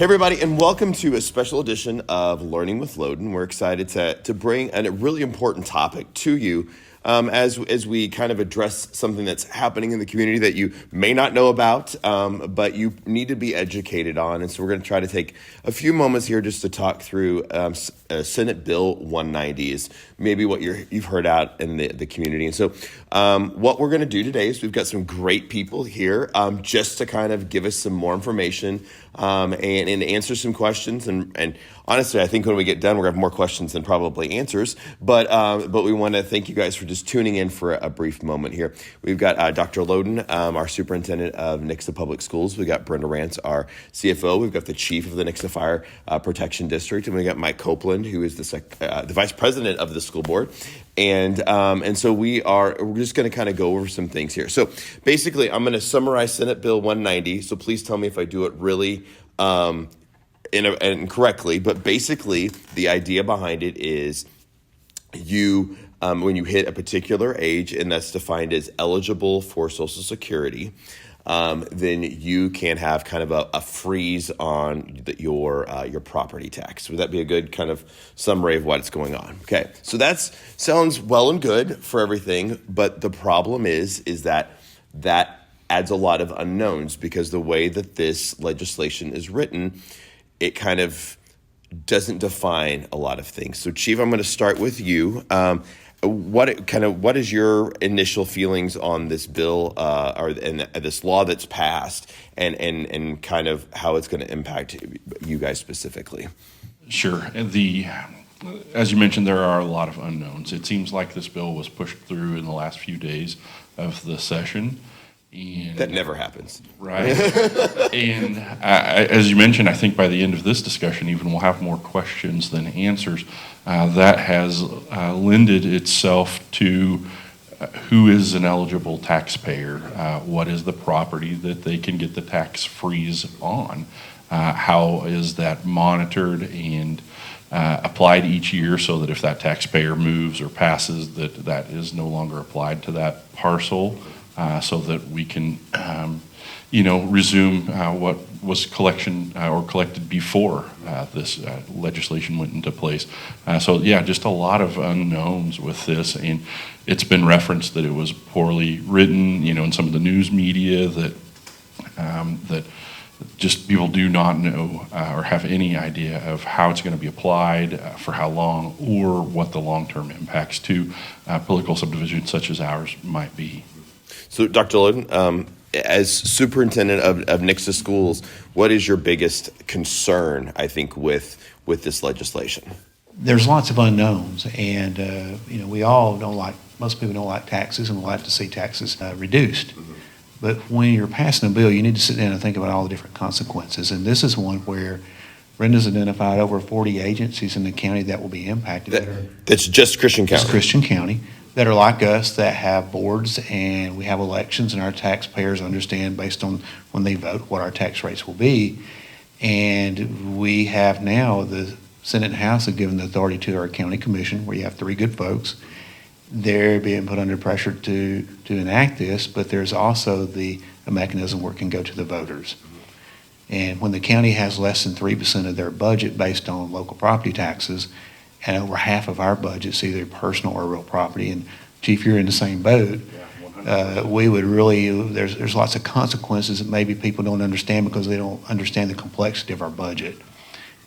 Hey everybody, and welcome to a special edition of Learning with Loden. We're excited to bring a really important topic to you as we kind of address something that's happening in the community that you may not know about, but you need to be educated on. And so we're going to try to take a few moments here just to talk through Senate Bill 190 is maybe what you've heard out in the community. And so what we're going to do today is we've got some great people here just to kind of give us some more information and answer some questions. And honestly, I think when we get done, we're going to have more questions than probably answers. But we want to thank you guys for just tuning in for a brief moment here. We've got Dr. Loden, our superintendent of Nixa Public Schools. We've got Brenda Rance, our CFO. We've got the chief of the Nixa Fire Protection District. And we got Mike Copeland, who is the vice president of the school board. And so we're just going to kind of go over some things here. So basically, I'm going to summarize Senate Bill 190. So please tell me if I do it really incorrectly. But basically, the idea behind it is you when you hit a particular age, and that's defined as eligible for Social Security, then you can have kind of a freeze on your property tax. Would that be a good kind of summary of what's going on? Okay, so that sounds well and good for everything, but the problem is that adds a lot of unknowns because the way that this legislation is written, it kind of doesn't define a lot of things. So, Chief, I'm going to start with you. What is your initial feelings on this bill and this law that's passed, and kind of how it's going to impact you guys specifically? Sure. As you mentioned, there are a lot of unknowns. It seems like this bill was pushed through in the last few days of the session. And, that never happens. Right. And as you mentioned, I think by the end of this discussion, even we'll have more questions than answers. That has lended itself to who is an eligible taxpayer, what is the property that they can get the tax freeze on, how is that monitored and applied each year so that if that taxpayer moves or passes, that is no longer applied to that parcel. So that we can, resume what was collected before this legislation went into place. Just a lot of unknowns with this, and it's been referenced that it was poorly written, in some of the news media that just people do not know or have any idea of how it's going to be applied, for how long, or what the long-term impacts to political subdivisions such as ours might be. So, Dr. Loden, as superintendent of Nixa Schools, what is your biggest concern, I think, with this legislation? There's lots of unknowns, and most people don't like taxes, and we like to see taxes reduced. Mm-hmm. But when you're passing a bill, you need to sit down and think about all the different consequences. And this is one where Brenda's identified over 40 agencies in the county that will be impacted. That's just Christian County. Just Christian County. That are like us, that have boards, and we have elections, and our taxpayers understand based on when they vote what our tax rates will be. And we have now the Senate and House have given the authority to our county commission, where you have three good folks. They're being put under pressure to enact this, but there's also a mechanism where it can go to the voters. And when the county has less than 3% of their budget based on local property taxes, and over half of our budget's either personal or real property. And Chief, you're in the same boat. We would really, there's lots of consequences that maybe people don't understand because they don't understand the complexity of our budget.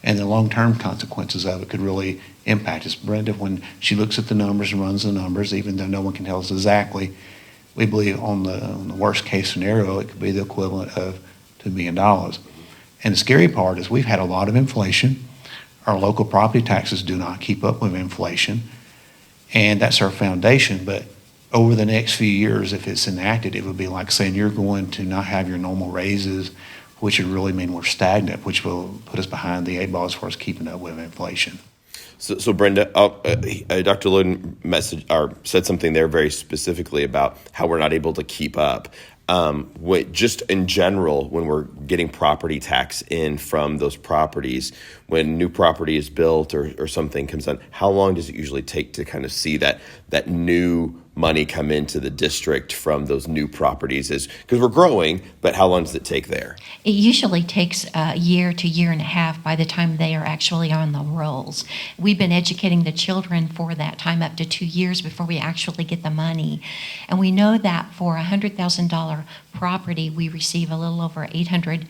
And the long-term consequences of it could really impact us. Brenda, when she looks at the numbers and runs the numbers, even though no one can tell us exactly, we believe on the worst case scenario, it could be the equivalent of $2 million. And the scary part is we've had a lot of inflation. Our local property taxes do not keep up with inflation, and that's our foundation. But over the next few years, if it's enacted, it would be like saying you're going to not have your normal raises, which would really mean we're stagnant, which will put us behind the eight ball as far as keeping up with inflation. So Brenda, Dr. Loden said something there very specifically about how we're not able to keep up. Just in general, when we're getting property tax in from those properties, when new property is built or something comes on, how long does it usually take to kind of see that new money come into the district from those new properties? Because we're growing, but how long does it take there? It usually takes a year to year and a half by the time they are actually on the rolls. We've been educating the children for that time, up to 2 years before we actually get the money. And we know that for a $100,000 property, we receive a little over $800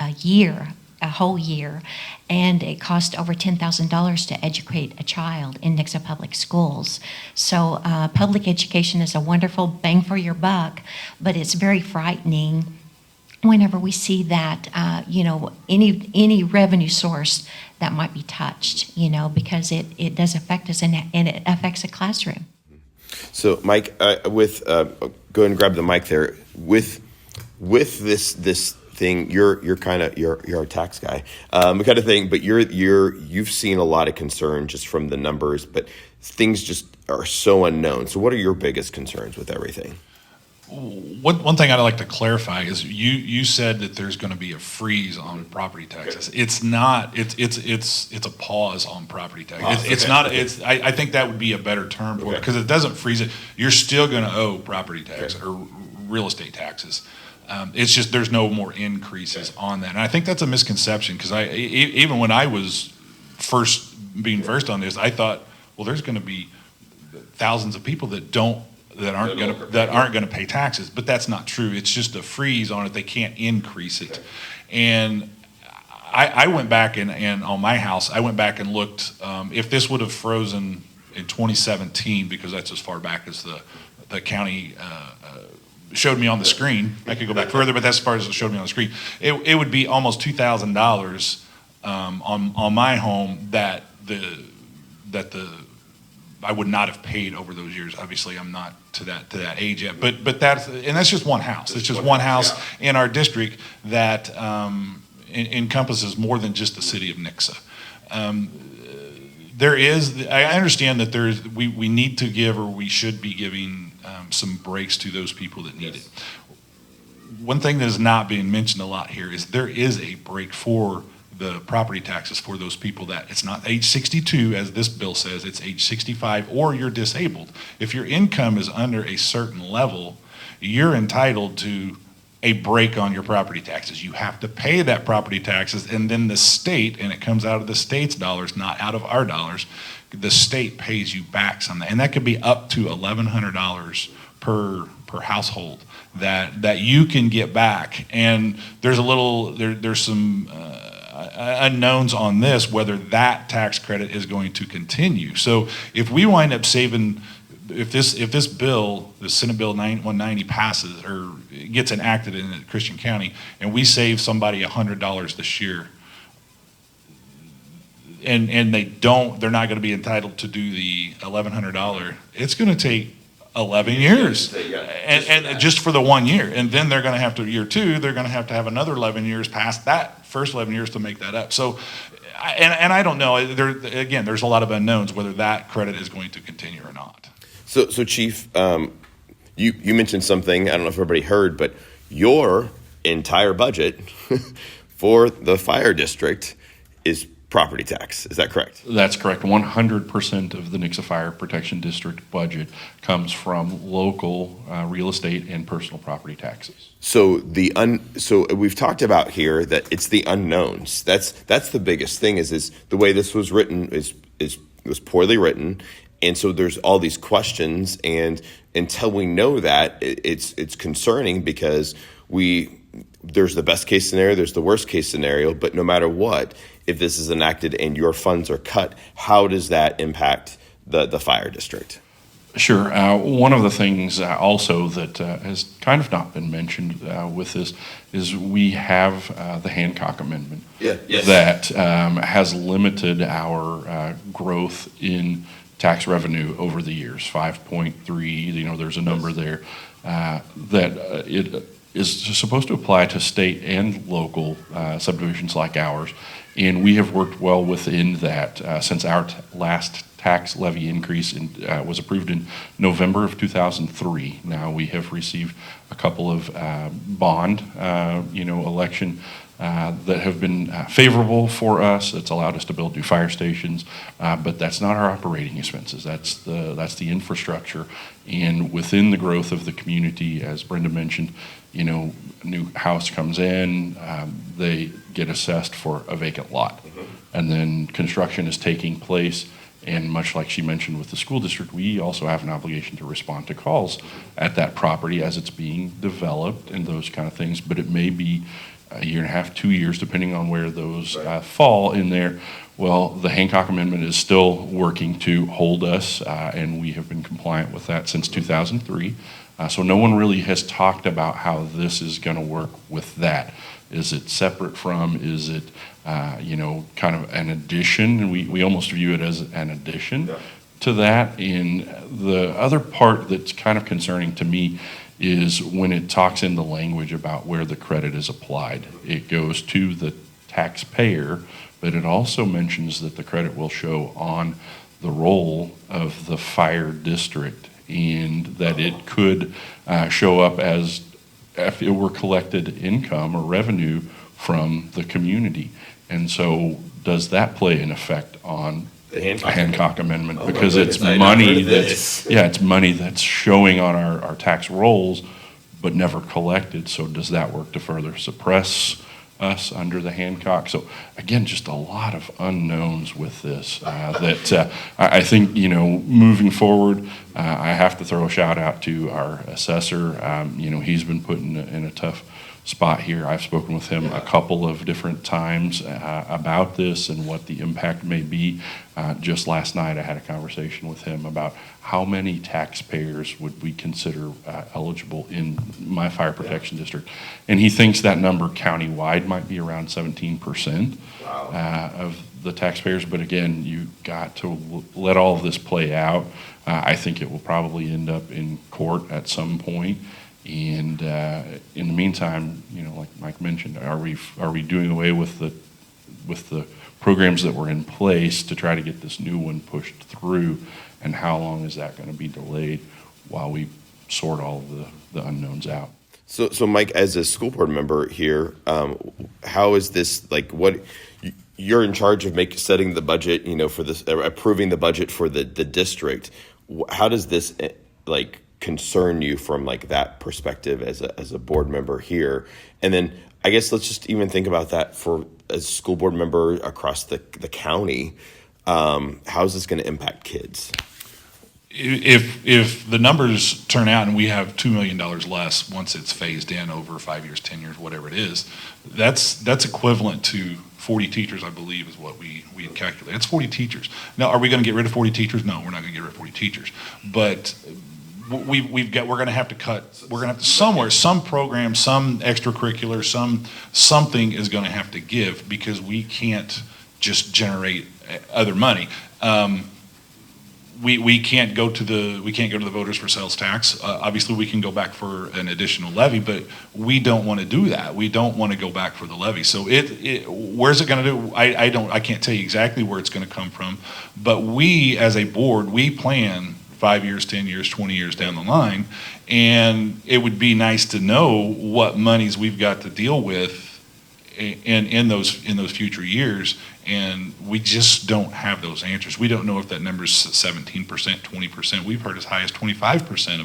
a year, a whole year, and it costs over $10,000 to educate a child in Nixa Public Schools. So public education is a wonderful bang for your buck, but it's very frightening whenever we see that, any revenue source that might be touched, because it does affect us and it affects a classroom. So, Mike, go ahead and grab the mic there. With this thing, you're kind of you're a tax guy, kind of thing. But you've seen a lot of concern just from the numbers, but things just are so unknown. So, what are your biggest concerns with everything? One thing I'd like to clarify is you said that there's going to be a freeze on property taxes. It's not. It's a pause on property taxes. It's not. I think that would be a better term for it, because it doesn't freeze it. You're still going to owe property tax or real estate taxes. It's just there's no more increases on that, and I think that's a misconception, because even when I was being versed on this, I thought, well, there's going to be thousands of people that aren't going to pay taxes, but that's not true. It's just a freeze on it. They can't increase it. And I went back and on my house, I went back and looked, if this would have frozen in 2017, because that's as far back as the county showed me on the screen. I could go back further, but that's as far as it showed me on the screen. It would be almost $2,000 on my home that I would not have paid over those years. Obviously, I'm not to that age yet, but that's just one house. It's just one house in our district that encompasses more than just the city of Nixa. I understand that we need to give, or we should be giving some breaks to those people that need it. One thing that is not being mentioned a lot here is there is a break for the property taxes for those people that it's not age 62, as this bill says, it's age 65, or you're disabled. If your income is under a certain level, you're entitled to a break on your property taxes. You have to pay that property taxes, and then the state, and it comes out of the state's dollars, not out of our dollars, the state pays you back some of that. And that could be up to $1,100 per household that you can get back. And there's there's some unknowns on this, whether that tax credit is going to continue. So if we wind up saving, if this bill, the Senate Bill 190 passes or gets enacted in Christian County, and we save somebody $100 this year, and they're not going to be entitled to do the $1,100, it's going to take 11 years, and just for the 1 year, and then they're going to have to, year two, they're going to have another 11 years past that first 11 years to make that up. So, and I don't know. There's a lot of unknowns whether that credit is going to continue or not. So Chief, you mentioned something. I don't know if everybody heard, but your entire budget for the fire district is property tax. Is that correct? That's correct. 100% of the Nixa Fire Protection District budget comes from local real estate and personal property taxes. So so we've talked about here that it's the unknowns. That's the biggest thing. Is the way this was written was poorly written, and so there's all these questions. And until we know that, it's concerning, because there's the best case scenario, there's the worst case scenario, but no matter what, if this is enacted and your funds are cut, how does that impact the fire district? Sure. One of the things also that has kind of not been mentioned with this is we have the Hancock Amendment that has limited our growth in tax revenue over the years, 5.3, there's a number there that it is supposed to apply to state and local subdivisions like ours. And we have worked well within that since our last tax levy increase was approved in November of 2003. Now we have received a couple of bond, election that have been favorable for us. It's allowed us to build new fire stations, but that's not our operating expenses. That's the infrastructure. And within the growth of the community, as Brenda mentioned, new house comes in, they get assessed for a vacant lot. And then construction is taking place. And much like she mentioned with the school district, we also have an obligation to respond to calls at that property as it's being developed and those kind of things. But it may be a year and a half, 2 years, depending on where those fall in there. Well, the Hancock Amendment is still working to hold us, and we have been compliant with that since 2003. So no one really has talked about how this is going to work with that. Is it separate from, is it, kind of an addition? And we almost view it as an addition to that. And the other part that's kind of concerning to me is when it talks in the language about where the credit is applied. It goes to the taxpayer, but it also mentions that the credit will show on the roll of the fire district, and that it could show up as if it were collected income or revenue from the community. And so does that play an effect on the Hancock Amendment? Oh, because my it's goodness, money it's money that's showing on our tax rolls but never collected. So does that work to further suppress us under the Hancock? So again, just a lot of unknowns with this that I think, moving forward, I have to throw a shout out to our assessor. He's been put in a tough spot here. I've spoken with him a couple of different times about this and what the impact may be. Just last night I had a conversation with him about how many taxpayers would we consider eligible in my fire protection district. And he thinks that number countywide might be around 17% of the taxpayers. But again, you got to let all of this play out. I think it will probably end up in court at some point. And in the meantime, like Mike mentioned, are we doing away with the programs that were in place to try to get this new one pushed through? And how long is that going to be delayed while we sort all the unknowns out? So Mike, as a school board member here, how is this, what you're in charge of setting the budget, for this, approving the budget for the district. How does this concern you from that perspective as a board member here? And then I guess let's just even think about that for as a school board member across the county. How is this going to impact kids? If the numbers turn out and we have $2 million less once it's phased in over 5 years, 10 years, whatever it is, that's equivalent to 40 teachers, I believe, is what we had calculated. That's 40 teachers. Now, are we going to get rid of 40 teachers? No, we're not going to get rid of 40 teachers. But we're going to have to cut. We're going to have to somewhere, some program, some extracurricular, something is going to have to give, because we can't just generate other money. We can't go to the voters for sales tax. Obviously, we can go back for an additional levy, but we don't want to do that. We don't want to go back for the levy. So where's it going to do? I can't tell you exactly where it's going to come from, but we as a board, we plan 5 years, 10 years, 20 years down the line, and it would be nice to know what monies we've got to deal with in those future years. And we just don't have those answers. We don't know if that number is 17%, 20%. We've heard as high as 25%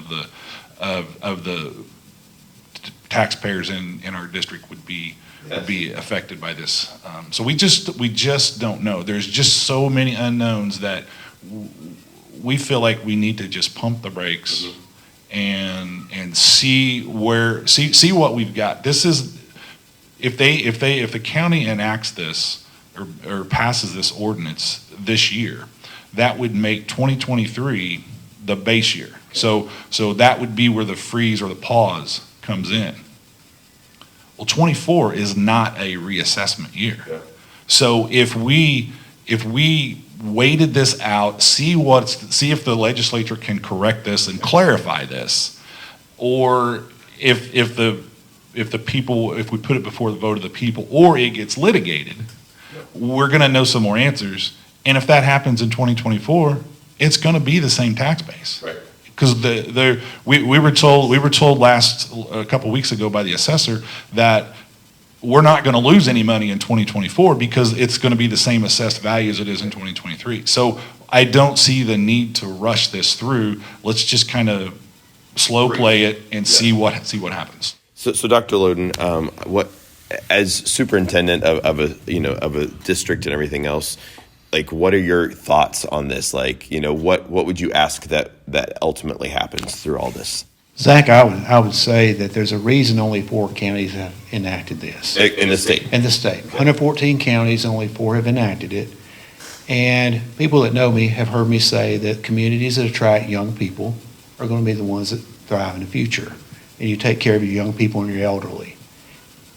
of the taxpayers in our district would be affected by this. So we just don't know. There's just so many unknowns that we feel like we need to just pump the brakes and see what we've got. This is if the county enacts this or passes this ordinance this year, that would make 2023 the base year. So that would be where the freeze or the pause comes in. Well, 24 is not a reassessment year. Yeah. So if we waited this out, see if the legislature can correct this and clarify this, or if we put it before the vote of the people, or it gets litigated, we're going to know some more answers, And if that happens in 2024, it's going to be the same tax base. Right. Because we were told a couple weeks ago by the assessor that we're not going to lose any money in 2024 because it's going to be the same assessed value as it is in 2023. So I don't see the need to rush this through. Let's just kind of slow play it and see what happens. So Dr. Loden, what as superintendent of a district and everything else, like, what are your thoughts on this? Like, what would you ask that ultimately happens through all this? Zach, I would say that there's a reason only 4 counties have enacted this. In the state. In the state. 114 counties, only 4 have enacted it. And people that know me have heard me say that communities that attract young people are going to be the ones that thrive in the future. And you take care of your young people and your elderly.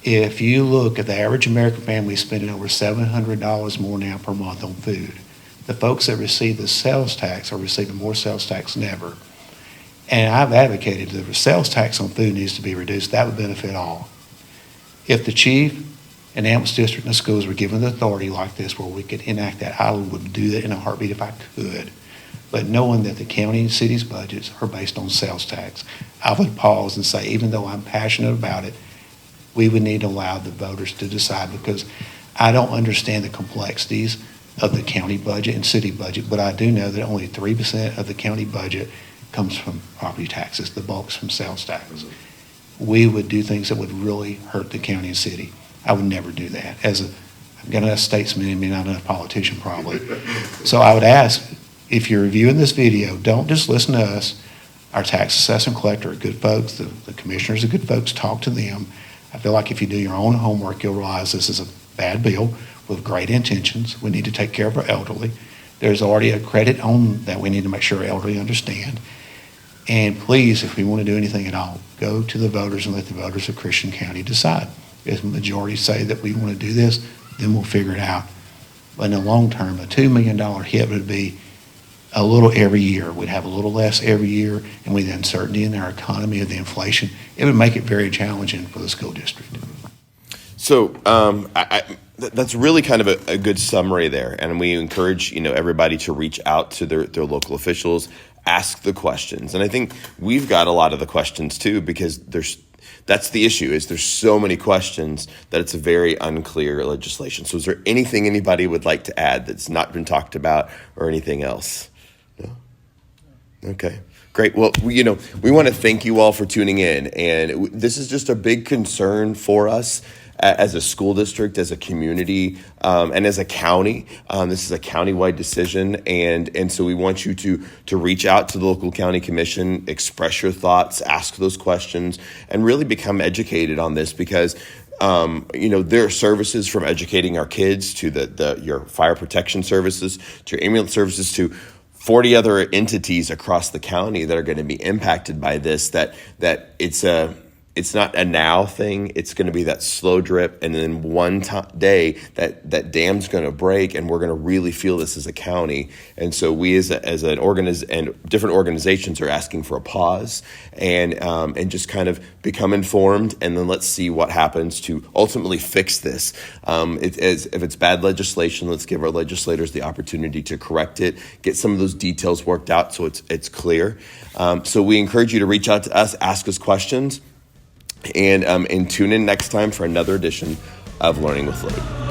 If you look at the average American family spending over $700 more now per month on food, the folks that receive the sales tax are receiving more sales tax than ever. And I've advocated that the sales tax on food needs to be reduced. That would benefit all. If the chief and Ambulance District and the schools were given the authority like this where we could enact that, I would do that in a heartbeat if I could. But knowing that the county and city's budgets are based on sales tax, I would pause and say, even though I'm passionate about it, we would need to allow the voters to decide, because I don't understand the complexities of the county budget and city budget, but I do know that only 3% of the county budget comes from property taxes, the bulk's from sales tax. We would do things that would really hurt the county and city. I would never do that. I've got enough statesman in me, not enough politician probably. So I would ask, if you're reviewing this video, don't just listen to us. Our tax assessor and collector are good folks. The commissioners are good folks. Talk to them. I feel like if you do your own homework, you'll realize this is a bad bill with great intentions. We need to take care of our elderly. There's already a credit on that we need to make sure our elderly understand. And please, if we want to do anything at all, go to the voters and let the voters of Christian County decide. If the majority say that we want to do this, then we'll figure it out. But in the long term, a $2 million hit would be a little every year. We'd have a little less every year, and with the uncertainty in our economy of the inflation, it would make it very challenging for the school district. So that's really kind of a good summary there, and we encourage everybody to reach out to their local officials, ask the questions, and I think we've got a lot of the questions too, because that's the issue, is there's so many questions that it's a very unclear legislation. So is there anything anybody would like to add that's not been talked about or anything else? No? Okay. Great. Well, we want to thank you all for tuning in, and this is just a big concern for us as a school district, as a community, and as a county. This is a countywide decision, and so we want you to reach out to the local county commission, express your thoughts, ask those questions, and really become educated on this, because there are services from educating our kids to your fire protection services, to your ambulance services, to 40 other entities across the county that are going to be impacted by this, that it's not a now thing. It's going to be that slow drip, and then one day that dam's going to break, and we're going to really feel this as a county. And so we as an and different organizations are asking for a pause and just kind of become informed, and then let's see what happens to ultimately fix this. If it's bad legislation, let's give our legislators the opportunity to correct it, get some of those details worked out so it's clear. So we encourage you to reach out to us, ask us questions, and tune in next time for another edition of Learning with Loden.